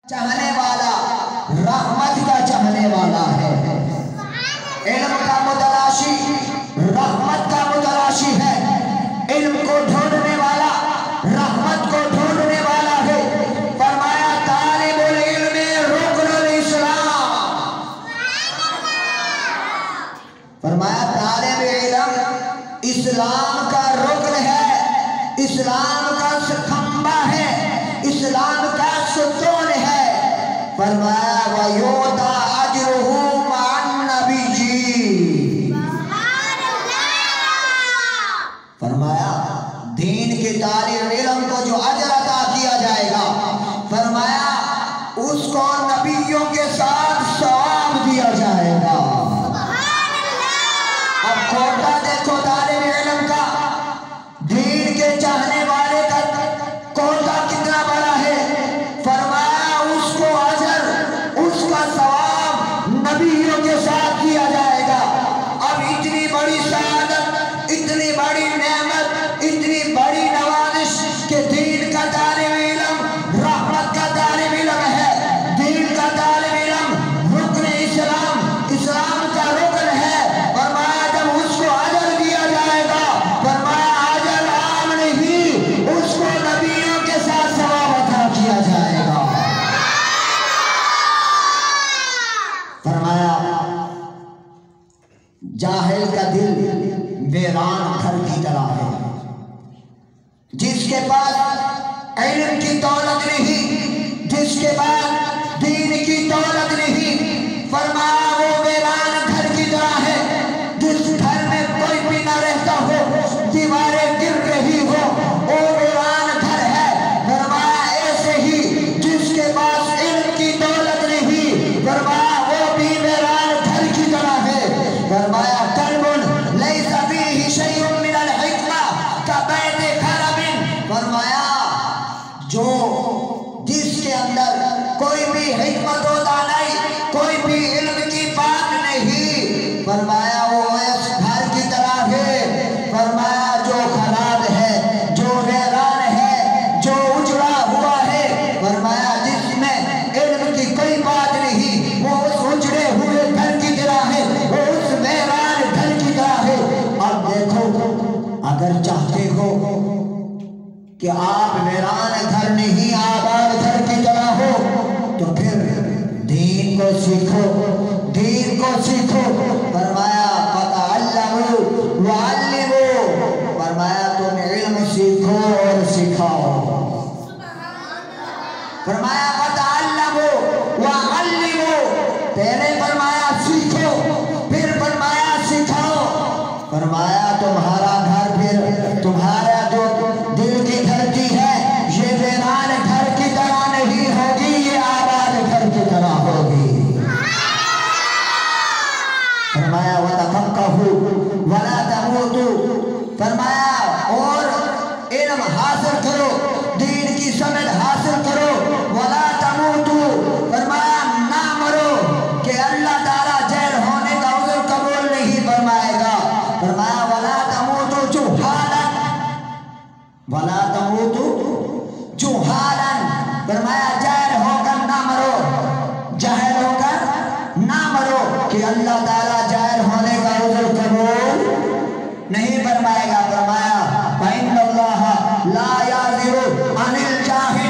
چاہنے والا رحمت کا چاہنے والا ہے، علم کا متلاشی رحمت کا متلاشی ہے، علم کو ڈھونڈنے والا رحمت کو ڈھونڈنے والا ہے۔ فرمایا طالب العلم رکن الاسلام، فرمایا طالب علم اسلام کا رکن ہے، اسلام کا کھمبا ہے، اسلام کا ستون ہے۔ فرمایا وَيُعْطَى أَجْرُهُ مَعَ النَّبِيِّينَ، فرمایا دین کے طالب علم کو جو اجر عطا کیا جائے گا، فرمایا اس کو نبیوں کے ساتھ ثواب دیا جائے گا۔ اب کوٹا دیکھو طالب علم کا، دین کے چاہنے والے کا کوٹا کتنا بڑا ہے۔ فرمایا اس کو اجر، اس کا ثواب نبیوں کے ساتھ کیا جائے گا۔ اب اتنی بڑی سعادت، اتنی بڑی نعمت، اتنی بڑی نوازش کہ دین کا طالب علم رحمت کا طالب علم ہے، دین کا طالب علم رکن اسلام، اسلام کا رکن ہے۔ فرمایا جب اس کو اجر دیا جائے گا، فرمایا اجر عام نہیں، اس کو نبیوں کے ساتھ ثواب عطا کیا جائے گا۔ فرمایا جاہل کا دل ویران گھر کی طرح ہے، جس کے پاس علم کی دولت نہیں، جس کے پاس دین کی دولت نہیں، فرمایا وہ ویران گھر کی طرح ہے، جس گھر میں کوئی بھی نہ رہتا ہو، دیواریں گر رہی ہو، وہ ویران گھر ہے۔ فرمایا ایسے ہی جس کے پاس علم کی دولت نہیں، فرمایا وہ بھی ویران گھر کی طرح ہے۔ فرمایا قلب لیس فیہ شیء من الحکمہ کبیت خرب، فرمایا جو جس کے اندر کوئی بھی حکمت و دانائی، کوئی بھی علم کی بات نہیں، فرمایا وہ اس گھر کی طرح ہے۔ فرمایا جو خراب ہے، جو ویران ہے، جو اجڑا ہوا ہے، فرمایا جس میں علم کی کوئی بات نہیں، وہ اس اجڑے ہوئے گھر کی طرح ہے، وہ اس ویران گھر کی طرح ہے۔ اب دیکھو اگر چاہتے ہو کہ آپ ویران گھر نہیں آباد گھر کی طرح ہو، تو پھر دین کو سیکھو، دین کو سیکھو۔ فرمایا فَتَعَلَّمُوا وَعَلِّمُوا، فرمایا تم علم سیکھو اور سکھاؤ۔ فرمایا فَتَعَلَّمُوا وَعَلِّمُوا، پہلے فرمایا سیکھو، پھر فرمایا سکھاؤ۔ فرمایا تمہارا گھر پھر تمہارا جو دل کی دھرتی ہے، یہ ویران گھر کی طرح نہیں ہوگی، یہ آباد گھر کی طرح ہوگی۔ فرمایا وَتَفَقَّهُوا وَلَا تَمُوتُوا، فرمایا اور علم حاصل کرو، دین کی سمجھ حاصل کرو۔ وَلَا تَمُوتُوا، فرمایا نہ مرو کہ اللہ تعالیٰ جیل ہونے کا عذر قبول نہیں فرمائے گا۔ فرمایا وَلَا تَمُوتُوا جُهَالًا، وَلَا تَمُوتُوا جُهَالًا، فرمایا جاہل ہو کر نہ مرو، جاہل ہو کر نہ مرو کہ اللہ تعالیٰ جاہل ہونے کا عذر قبول نہیں فرمائے گا۔ فرمایا فَإِنَّ اللَّهَ لَا يَعْذِرُ عَنِ الْجَاهِلِ،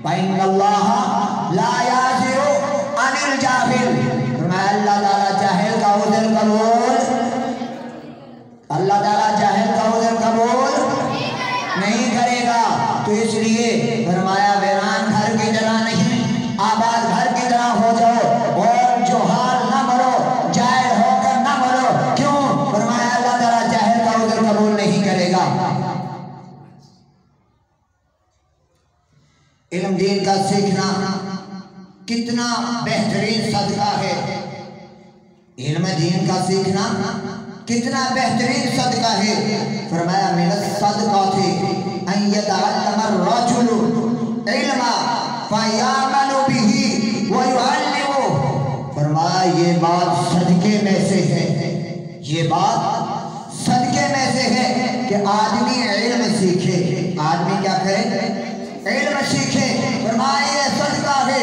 فَإِنَّ اللَّهَ لَا يَعْذِرُ عَنِ الْجَاهِلِ، فرمایا اللہ تعالیٰ جاہل کا عذر قبول، اللہ تعالیٰ جاہل کا عذر قبول نہیں کرے گا۔ تو اس لیے فرمایا ویران گھر کی طرح نہیں، آباد گھر کی طرح ہو جاؤ، اور جوہال نہ مرو، جاہل ہو کر نہ مرو۔ کیوں؟ فرمایا اللہ تعالیٰ جاہل کا عذر قبول نہیں کرے گا۔ علم دین کا سیکھنا کتنا بہترین صدقہ ہے، علم دین کا سیکھنا کتنا بہترین صدقہ ہے۔ فرمایا من الصدقات ان يتعلم الرجل علما فيعمل به ويعلمه، فرمایا یہ بات صدقے میں سے ہے، یہ بات صدقے میں سے ہے کہ آدمی علم سیکھے، آدمی کیا کرے؟ علم سیکھے۔ فرمایا یہ صدقہ ہے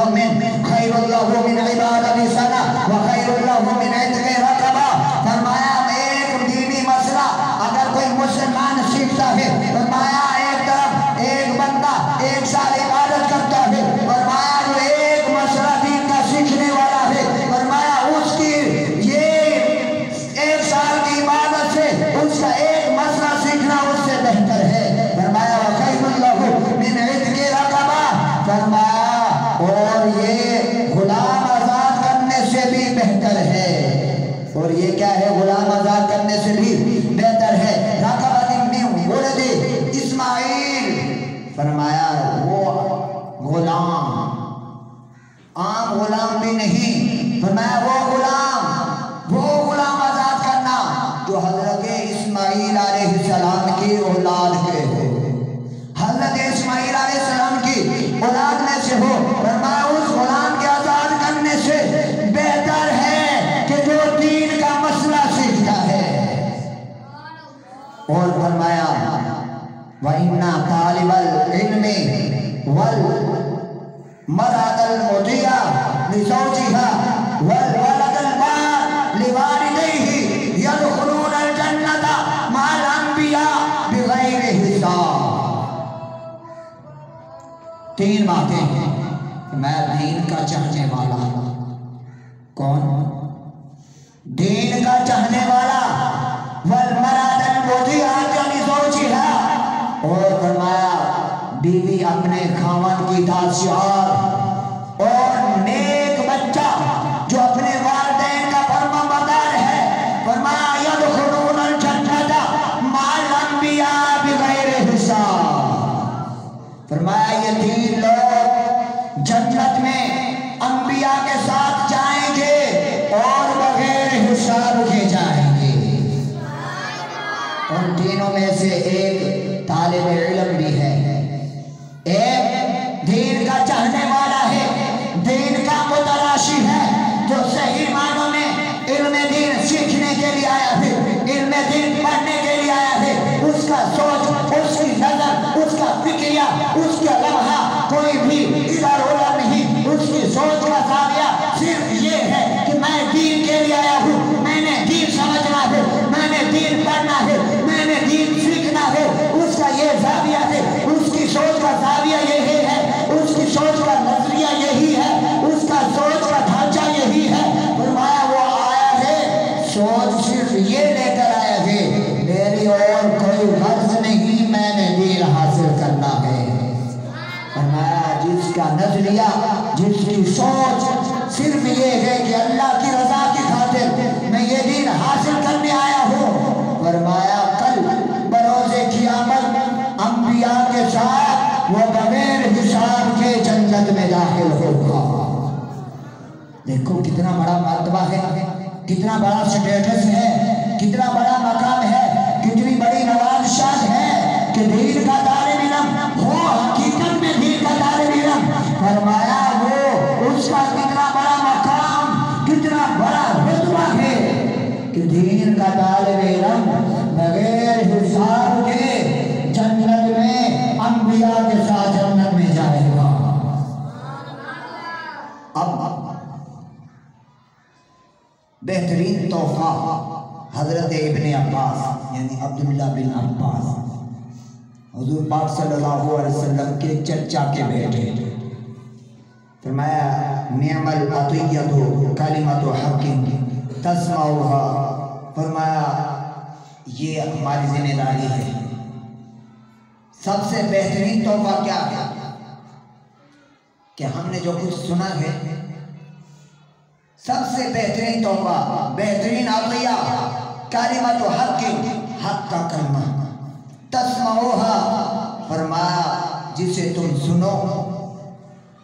المؤمن خیر له من عبادۃ سنہ وخیر له من عتق رقبہ. فرمایا ایک دینی مسئلہ اگر کوئی مسلمان سیکھتا ہے، فرمایا ایک طرف ایک بندہ 1 سال عبادت کرتا ہے، فرمایا جو ایک مسئلہ دین کا سیکھنے والا ہے، فرمایا اس کی یہ 1 سال کی عبادت سے اس کا ایک مسئلہ سیکھنا اس سے بہتر ہے. فرمایا وَخَيْرٌ لَهُ مِنْ عِتْقِ رَقَبَةٍ. فرمایا اور یہ غلام آزاد کرنے سے بھی بہتر ہے. اور یہ کیا ہے؟ غلام آزاد کرنے سے بھی بہتر ہے. رَقَبَةٍ مِّن وَلَدِ اسماعیل. فرمایا وہ غلام عام غلام بھی نہیں، فرمایا وہ غلام آزاد کرنا جو حضرت اسماعیل علیہ السلام کی اولاد کے ہو، حضرت اسماعیل علیہ السلام کی اولاد میں سے ہو. فرمایا اس غلام کے آزاد کرنے سے بہتر ہے کہ جو دین کا مسئلہ سیکھتا ہے. اور فرمایا وَإِنَّ طَالِبَ الْعِلْمِ وَالْمَرْأَةَ الْمُطِيعَةَ لِزَوْجِهَا وَالْوَلَدَ الْبَارَ لِوَالِدَيْهِ يَدْخُلُونَ الْجَنَّةَ مَعَ الْأَنْبِيَاءِ بِغَيْرِ حِسَابٍ. 3 باتیں ہیں. میں دین کا چاہنے والا. کون؟ دین کا چاہنے والا. وَالْمَرْأَةَ الْمُطِيعَةَ لِزَوْجِهَا. اور فرمایا بیوی اپنے خاوند کی اطاعتگار. اور نیک بچہ جو اپنے والدین کا فرمانبردار ہے. فرمایا يَدْخُلُونَ الْجَنَّةَ مَعَ الْأَنْبِيَاءِ بِغَيْرِ حِسَابٍ. فرمایا یہ 3 لوگ جنت میں انبیاء کے ساتھ جائیں گے اور بغیر حساب کے جائیں گے. ان تینوں میں سے ایک طالب علم بھی ہے، ایک دین کا چاہنے والا ہے، دین کا متلاشی ہے، جو صحیح معنوں میں علم دین سیکھنے کے لیے آیا ہے، علم دین پڑھنے کے لیے آیا ہے. اس کا سوچ، اس کی نظر، اس کا فکریہ، اس کا لمحہ کوئی بھی ادھر ادھر نہیں. اس کی سوچ کا زاویہ صرف یہ ہے کہ میں دین کے لیے آیا ہوں، میں نے دین سمجھنا ہے، میں نے دین پڑھنا ہے، میں نے دین سیکھنا ہے. اس کا یہ زاویہ ہے، اس کی سوچ کا زاویہ یہی ہے، اس کی سوچ کا نظریہ یہی ہے، اس کا سوچ کا ڈھانچہ یہی ہے. فرمایا وہ آیا ہے سوچ صرف یہ لے کر آیا ہے، میری اور کوئی غرض نہیں، میں نے دین حاصل کرنا ہے. فرمایا جس کا نظریہ، جس کی سوچ صرف یہ ہے کہ اللہ کی رضا کی خاطر میں یہ دین حاصل کرنے آیا ہوں. فرمایا کل بروز قیامت انبیاء کے ساتھ وہ بغیر حساب کے جنت میں داخل ہوگا. دیکھو کتنا بڑا مرتبہ ہے، کتنا بڑا سٹیٹس ہے، کتنا بڑا مقام ہے، کتنی بڑی نوازشات ہے کہ دین کا طالب علم ہو، حقیقت میں دین کا طالب علم. فرمایا وہ اس کا کتنا بڑا مقام، کتنا بڑا رتبہ ہے کہ دین کا طالب علم بغیر حساب کے جنت میں انبیاء کے ساتھ جنت میں جائے گا. اب بہترین تحفہ حضرت ابن عباس یعنی عبداللہ بن عباس، حضور پاک صلی اللہ علیہ وسلم کے چچا کے بیٹے. فرمایا نعم العطیۃ کلمۃ حق تسمعها. فرمایا یہ ہماری ذمہ داری ہے. سب سے بہترین تحفہ کیا ہے کہ ہم نے جو کچھ سنا ہے، سب سے بہترین تحفہ، بہترین عطیہ کلمۃ حق، حق کا کلمہ. تسمعوها. فرمایا جسے تم سنو،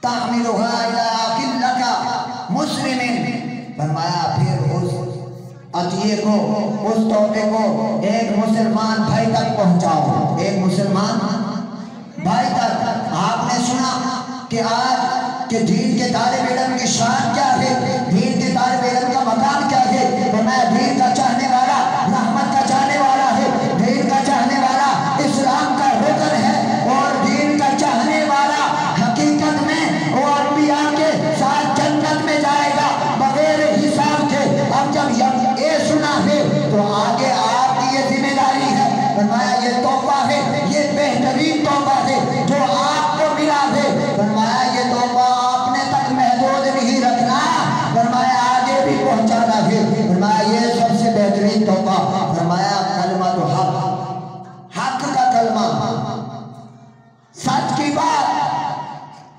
تعملها الى اخ لك مسلم. فرمایا پھر اس عطیے کو، اس تحفے کو ایک مسلمان بھائی تک پہنچاؤ، ایک مسلمان بھائی تک. آپ نے سنا کہ آج کہ دین کے طالب علم کی شان کیا ہے، دین کے طالب علم کا مقام کیا ہے. تو میں دین کا چاہنے والا، رحمت کا چاہنے والا ہے، دین کا چاہنے والا اسلام کا رکن ہے، اور دین کا چاہنے والا حقیقت میں وہ انبیاء کے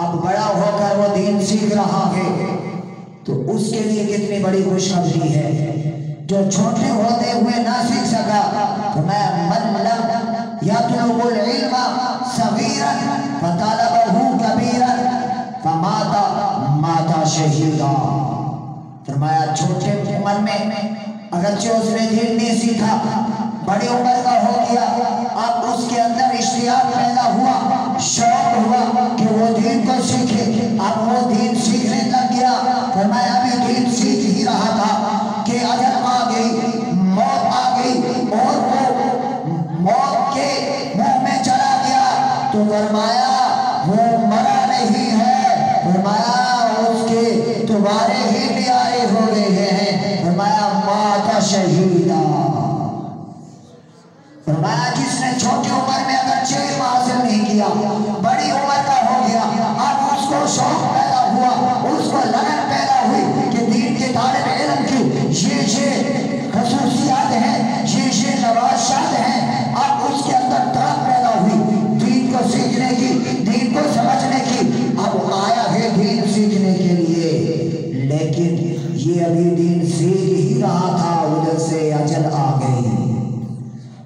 اب بڑا ہو کر وہ دین سیکھ رہا ہے تو اس کے لیے کتنی بڑی خوشخبری ہے۔ جو چھوٹے ہوتے ہوئے نہ سیکھ سکا تو میں من لم یطلب العلم صغیرا فطلبہ کبیرا مات شہیدا۔ فرمایا چھوٹے عمر میں اگرچہ اس نے دین نہیں سیکھا، بڑی عمر کا ہو گیا، اب اس کے اندر اشتیاق پیدا ہوا، شوق ہوا کہ وہ دین کو سیکھے، اب وہ دین سیکھنے لگ گیا۔ فرمایا ابھی دین سیکھ ہی رہا تھا کہ اجل آ گئی، موت آ گئی اور وہ موت کے منہ میں چلا گیا۔ تو فرمایا وہ مرا نہیں ہے، فرمایا اس کے دوبارے ہی نیارے ہو گئے ہیں۔ فرمایا مات شہیدا۔ فرمایا جس نے چھوٹی عمر میں اگرچہ علم حاصل نہیں کیا، بڑی عمر کا ہو گیا، اب اس کو شوق پیدا ہوا، اس کو لگن پیدا ہوئی کہ دین کے طالب علم کی یہ خصوصیات ہیں، یہ نوازشات ہیں۔ اب اس کے اندر طرف پیدا ہوئی دین کو سیکھنے کی، دین کو سمجھنے کی۔ اب آیا ہے دین سیکھنے کے لیے، لیکن یہ ابھی دین سیکھ ہی رہا تھا، ادھر سے اجل آ گئی،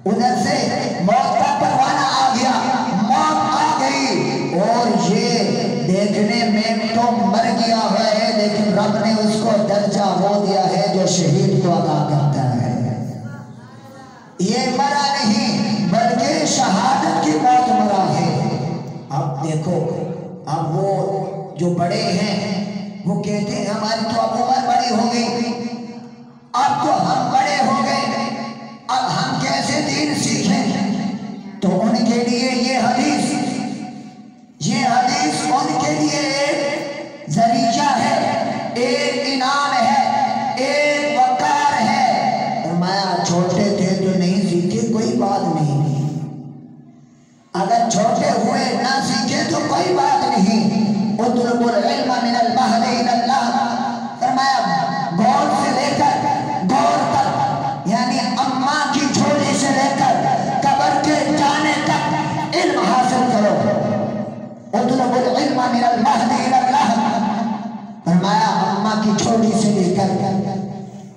ادھر سے موت کا پروانہ آ گیا، موت آ گئی، اور یہ دیکھنے میں تو مر گیا ہے لیکن رب نے اس کو درجہ وہ دیا ہے جو شہید کو عطا کرتا ہے۔ یہ مرا نہیں بلکہ شہادت کی موت مرا ہے۔ اب دیکھو، اب وہ جو بڑے ہیں وہ کہتے ہیں ہماری تو اب عمر بڑی ہو گئی، اب تو ہم بڑے ہو گئے، اب ہم کیسے دین سیکھیں؟ تو ان کے لیے یہ حدیث ان کے لیے ایک ذریعہ ہے، ایک انعام ہے، ایک وقار ہے۔ فرمایا چھوٹے تھے تو نہیں سیکھے کوئی بات نہیں، اگر چھوٹے ہوئے نہ سیکھے تو کوئی بات نہیں۔ اطلب العلم من المہد الی اللہ۔ فرمایا گور سے لے کر گور تک، یعنی اماں کی جھولی سے لے کر قبر کے جانے تک علم حاصل کرو۔ اطلب العلم من المہد الی اللہ۔ فرمایا اماں کی جھولی سے لے کر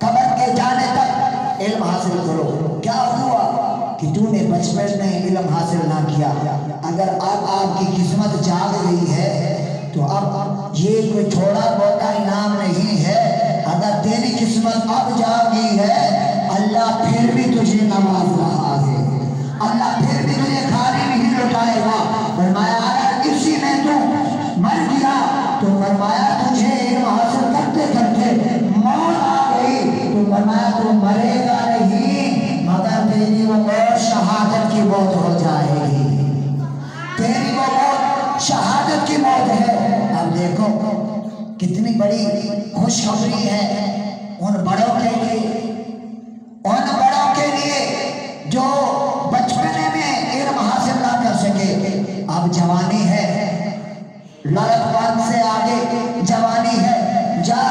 قبر کے جانے تک علم حاصل کرو۔ کیا ہوا کہ تو نے بچپن میں علم حاصل نہ کیا، اگر اب آپ کی قسمت جاگ گئی ہے تو اب یہ کوئی تھوڑا بہت انعام نہیں ہے، اگر تیری قسمت اب جاگی ہے اللہ پھر بھی تجھے نواز رہا ہے، اللہ پھر بھی تجھے خالی نہیں لوٹائے گا۔ فرمایا اگر اسی میں تو مر گیا تو فرمایا تجھے علم حاصل کرتے کرتے موت آ گئی تو فرمایا تو مرے گا نہیں، مگر تیری وہ موت شہادت کی موت ہو جائے گی، تیری وہ موت شہادت کی موت ہے۔ اب دیکھو کتنی بڑی خوشخبری ہے ان بڑوں کے لیے جو بچپنے میں علم حاصل نہ کر سکے۔ اب جوانی ہے، لڑک پن سے آگے جوانی ہے، جا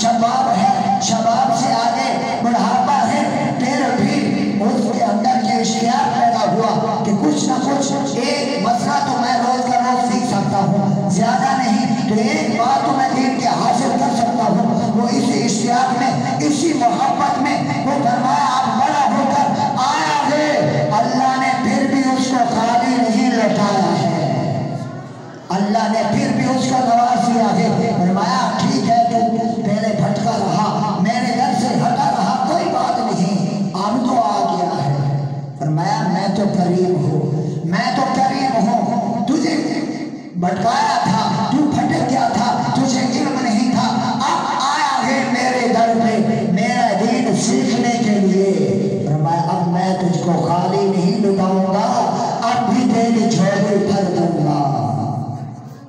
شباب ہے، شباب سے آگے بڑھاپا ہے، پھر بھی اس کے اندر یہ اشتیاق پیدا ہوا کہ کچھ نہ کچھ ایک مسئلہ تو میں روز کا روز سیکھ سکتا ہوں، زیادہ نہیں تو ایک بات تو میں دین کے حاصل کر سکتا ہوں۔ وہ اسی اشتیاق میں، اسی محبت میں وہ فرمایا اب بڑا ہو کر آیا ہے، اللہ نے پھر بھی اس کو خالی نہیں لوٹایا ہے، اللہ نے پھر بھی اس کو نواز دیا ہے۔ فرمایا ٹھیک ہے تو پہلے بھٹکا رہا، میرے در سے ہٹا رہا، کوئی بات نہیں، اب تو آ گیا ہے۔ فرمایا میں تو کریم ہوں، میں تو کریم ہوں، تجھے بھٹکایا تھا، تو بھٹک گیا تھا، تجھے علم نہیں تھا، اب آیا ہے میرے در پہ میرا دین سیکھنے کے لیے۔ فرمایا اب میں تجھ کو خالی نہیں لٹاؤں گا، اب بھی تیری جھولی بھر دوں گا۔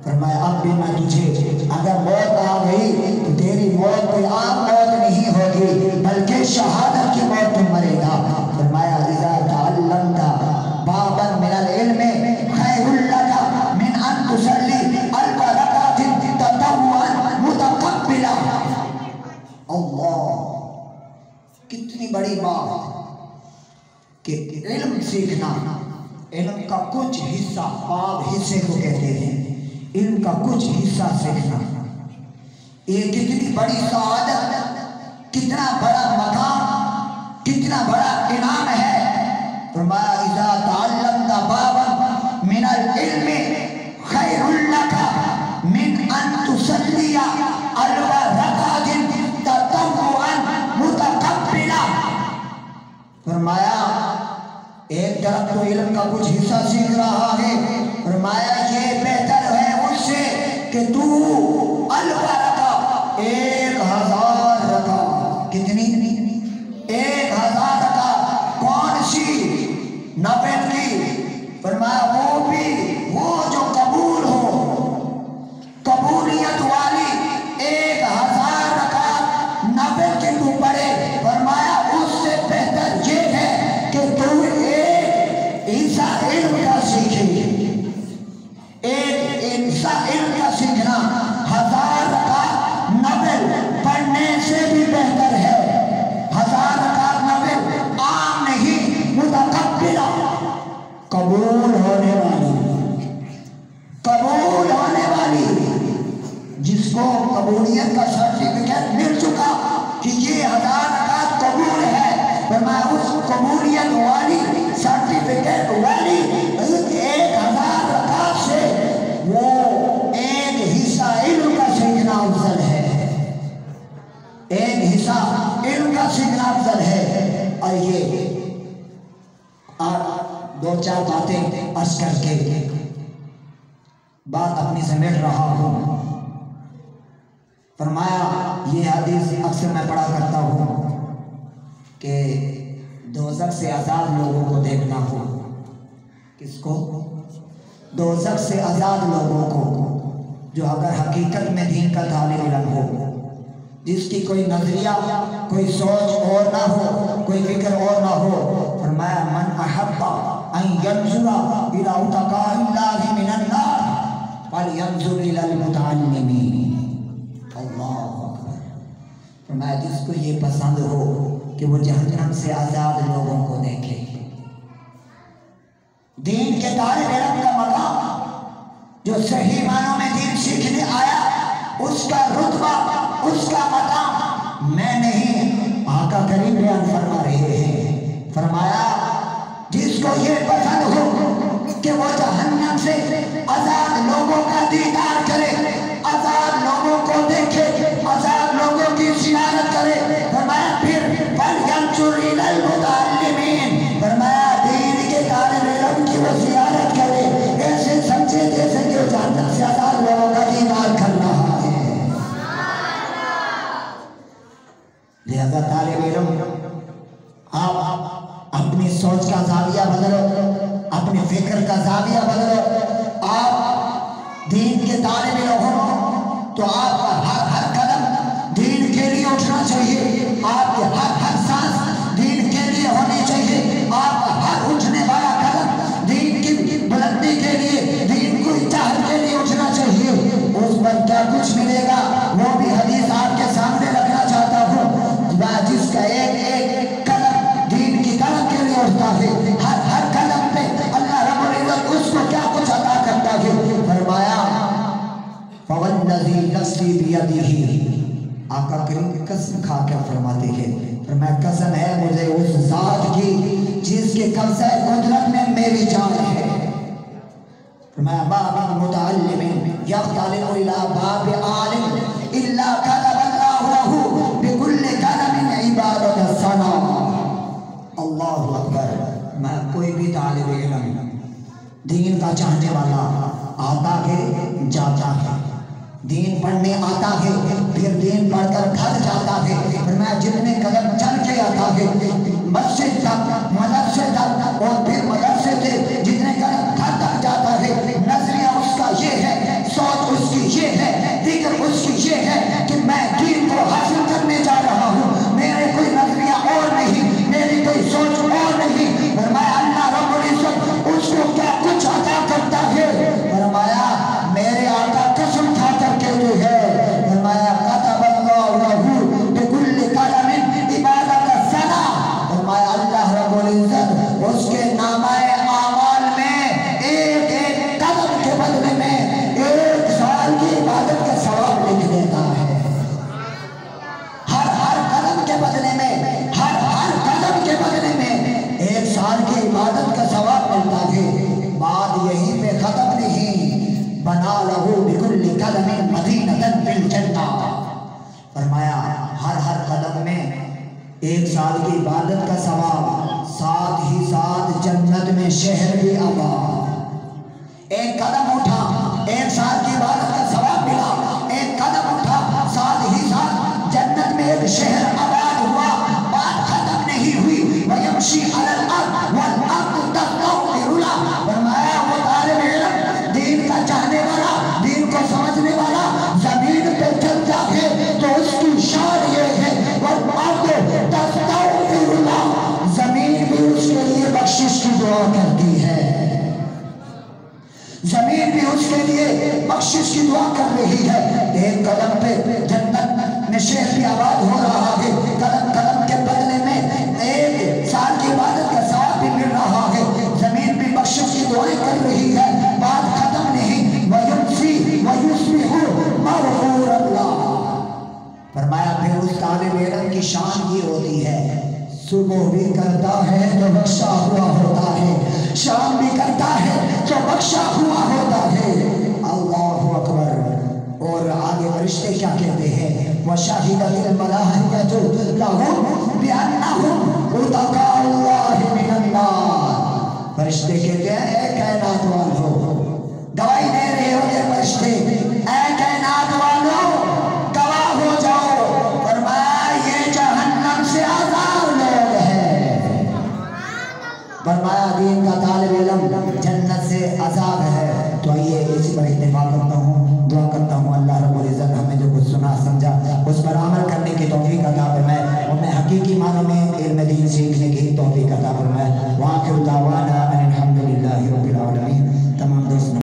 فرمایا اب بھی میں تجھے اگر موت آ گئی تو تیری موت کوئی عام موت نہیں ہوگی بلکہ شہادت کی موت تم مرے گا۔ فرمایا اذا تعلمت بابا من العلم خیر لک من ان تصلی 1000 رکعۃ تطوعا متقبلا۔ اللہ کتنی بڑی بات کہ علم سیکھنا، علم کا کچھ حصہ، باب حصے کو کہتے ہیں، علم کا کچھ حصہ سیکھنا، یہ کتنی بڑی سعادت، کتنا بڑا مقام، کتنا بڑا انعام ہے۔ فرمایا اذا تعلمت بابا من العلم خیر لک من ان تصلی 40 رکعۃ تطوعا متقبلا۔ فرمایا ایک طرف تو علم کا کچھ حصہ سیکھ رہا ہے، فرمایا یہ بہتر ہے اس سے کہ تو 40 رکعت، 1000 رکعت، کتنی؟ 1000 رکعت، کون سی؟ نفل کی۔ فرمایا وہ بھی وہ جو قبول ہو، قبولیت والی 1000 رکعت نفل کے تو پڑھے۔ فرمایا اس سے بہتر یہ ہے کہ تو ایک حصہ علم کا سیکھے، ایک حصہ علم کا سیکھنا 1000 رکعت نفل پڑھنے سے بھی بہتر ہے۔ 1000 رکعت نفل عام نہیں، متقبلہ، قبول ہونے والی، قبول ہونے والی، جس کو قبولیت کا سرٹیفکیٹ مل چکا کہ یہ 1000 رکعت قبول ہے، فرمایا اس قبولیت والی، سرٹیفکیٹ والی 1000 رکعت سے وہ ایک حصہ علم کا سیکھنا افضل ہے، ایک حصہ علم کا سیکھنا افضل ہے۔ اور یہ دو چار باتیں عرض کر کے بات اپنی سمیٹ رہا ہوں۔ فرمایا یہ حدیث اکثر میں پڑھا کرتا ہوں کہ دوزخ سے آزاد لوگوں کو دیکھنا ہو۔ کس کو؟ دوزخ سے آزاد لوگوں کو، جو اگر حقیقت میں دین کا طالب علم ہو، جس کی کوئی نظریہ، کوئی سوچ اور نہ ہو، کوئی فکر اور نہ ہو۔ فرمایا من احب ان ينظر الى اتقاء الله من النار فلينظر الى المتعلمين۔ اللہ اکبر۔ فرمایا جس کو یہ پسند ہو کہ وہ جہنم سے آزاد لوگوں کو دیکھے، دین کے طالب علم کا مقام، جو صحیح معنوں میں دین سیکھنے آیا، اس کا رتبہ، اس کا مقام میں نہیں، آقا کریم بیان فرما رہے ہیں۔ فرمایا جس کو یہ پسند ہو کہ وہ جہنم سے آزاد لوگوں کا دیدار کرے، آزاد لوگوں کو دیکھے، آزاد لوگوں کی زیارت کرے، فرمایا پھر فَلْيَنْظُرْ إِلَى الْمُتَعَلِّمِينَ، فرمایا دین کے طالب علم کی وہ زیارت کرے، ایسے سمجھے جیسے کہ جہنم سے آزاد لوگوں کا دیدار کر رہا ہے۔ لہذا طالب علم آپ اپنی سوچ کا زاویہ بدلو، اپنی فکر کا زاویہ بدلو۔ آپ دین کے طالب علم ہو تو آپ کا ہر قدم دین کے لیے اٹھنا چاہیے، آپ کی ہر سانس دین کے لیے ہونی چاہیے، آپ کا ہر اٹھنے والا قدم دین کی بلندی کے لیے، دین کو چاہت کے لیے اٹھنا چاہیے۔ اس پر کیا کچھ ملے گا وہ بھی حدیث آپ کے سامنے رکھنا چاہتا ہوں۔ جس کا ایک قدم دین کی طرف کے لیے اٹھتا ہے، ہر قدم پہ اللہ رب العزت اس کو کیا کچھ عطا کرتا ہے۔ فرمایا فوالذی نفسی بیدہ، آقا کریم قسم کھا کر فرماتے ہیں، فرمایا قسم ہے مجھے اس ذات کی جس کے قبضہ قدرت میں میری جان ہے۔ فرمایا بابا متعلم یختلف الی باب عالم الا کتب اللہ لہ بکل کلم عبادت الثنا۔ اللہ اکبر۔ میں کوئی بھی طالب علم دین کا چاہنے والا آتا ہے جاتا ہے، دین پڑھنے آتا ہے، پھر دین پڑھ کر گھر جاتا ہے، پھر میں جتنے قدم چل کے آتا ہے مسجد تک، مدرسے تک، اور پھر مدرسے سے جتنے قدم گھر تک جاتا ہے، نظریہ اس کا یہ ہے، سوچ اس کی یہ ہے، فکر اس کی یہ ہے کہ میں دین کو حاصل کرنے جا رہا ہوں، میرے کوئی نظریہ اور نہیں، میری کوئی سوچ اور نہیں۔ فرمایا اللہ رب العزت اس کو کیا کچھ عطا کرتا ہے۔ فرمایا میرے آقا قسم کھا کر کہتے ہیں، فرمایا کتب اللہ لہ بکل قلم عبادت الثنا، فرمایا اللہ رب العزت اس کے نامہ فرمایا ہر قدم میں 1 سال کی عبادت کا ثواب، ساتھ ہی ساتھ جنت میں شہر بھی آباد۔ ایک قدم اٹھا 1 سال کی عبادت کا ثواب ملا، ایک قدم اٹھا ساتھ ہی ساتھ جنت میں ایک شہر آباد ہوا۔ بات ختم نہیں ہوئی، وَيَمْشِي عَلَى الْأَرْضِ وَالْأَرْضُ تَسْتَغْفِرُ لَهُ۔ فرمایا وہ طالب علم، دین کا چاہنے والا، دین کو سمجھنے والا زمین پہ چلتا ہے تو اس کی شان یہ ہے وَالْأَرْضُ تَسْتَغْفِرُ لَهُ، زمین بھی اس کے لیے بخشش کی دعا کرتی ہے، زمین بھی اس کے لیے بخشش کی دعا کر رہی ہے۔ ایک قدم پہ جنت میں شہر بھی آباد ہو رہا ہے، قدم قدم کے بدلے میں 1 سال کی عبادت کا ثواب بھی مل رہا ہے، زمین بھی بخشش کی دعائیں کر رہی ہے۔ بات ختم نہیں، وَيُمْسِي وَيُصْبِحُ مَغْفُورًا لَهُ۔ فرمایا پھر اس طالب علم کی شان یہ ہوتی ہے، صبح بھی کرتا ہے تو بخشا ہوا ہوتا ہے، شام بھی کرتا ہے تو بخشا ہوا ہوتا ہے۔ اللہ اکبر۔ اور آگے فرشتے کیا کہتے ہیں؟ وَشَهِدَتِ الْمَلَائِكَةُ لَهُمْ بِأَنَّهُمْ عُتَقَاءُ اللَّهِ مِنَ النَّارِ۔ فرشتے کہتے ہیں اے کائنات والو، گواہی دے رہے ہو یہ فرشتے، اے کائنات والو گواہ ہو جاؤ، فرمایا یہ جہنم سے آزاد لوگ ہیں۔ فرمایا دین کا طالب علم جنت سے آزاد ہے۔ تو آئیے اسی پر اتفاق کرتا ہوں، دعا کرتا ہوں اللہ رب العزت ہمیں جو کچھ سنا سمجھا اس پر عمل کرنے کی توفیق عطا فرمائے، اور میں حقیقی معنوں میں علم دین سیکھنے کی توفیق عطا فرمائے۔ وآخر دعوانا